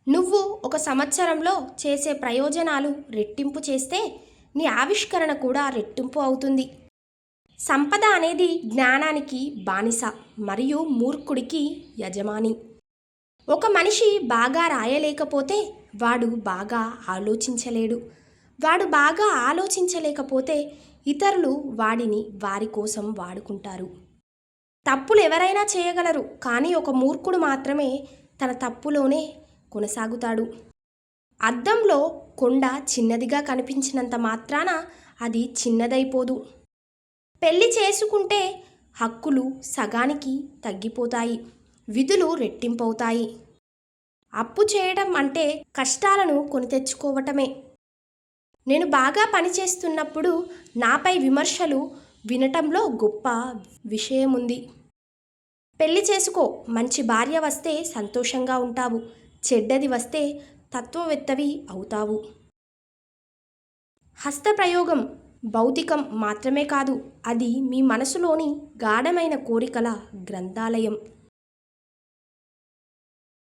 నువ్వు ఒక సంవత్సరంలో చేసే ప్రయోజనాలు రెట్టింపు చేస్తే నీ ఆవిష్కరణ కూడా రెట్టింపు అవుతుంది. సంపద అనేది జ్ఞానానికి బానిస మరియు మూర్ఖుడికి యజమాని. ఒక మనిషి బాగా రాయలేకపోతే వాడు బాగా ఆలోచించలేడు. వాడు బాగా ఆలోచించలేకపోతే ఇతరులు వాడిని వారి కోసం వాడుకుంటారు. తప్పులు ఎవరైనా చేయగలరు, కానీ ఒక మూర్ఖుడు మాత్రమే తన తప్పులోనే కొనసాగుతాడు. అద్దంలో కొండ చిన్నదిగా కనిపించినంత మాత్రాన అది చిన్నదైపోదు. పెళ్లి చేసుకుంటే హక్కులు సగానికి తగ్గిపోతాయి, విధులు రెట్టింపవుతాయి. అప్పు చేయడం అంటే కష్టాలను కొని తెచ్చుకోవటమే. నేను బాగా పనిచేస్తున్నప్పుడు నాపై విమర్శలు వినటంలో గొప్ప విషయముంది. పెళ్లి చేసుకో, మంచి భార్య వస్తే సంతోషంగా ఉంటావు, చెడ్డది వస్తే తత్వవేత్తవి అవుతావు. హస్తప్రయోగం భౌతికం మాత్రమే కాదు, అది మీ మనసులోని గాఢమైన కోరికల గ్రంథాలయం.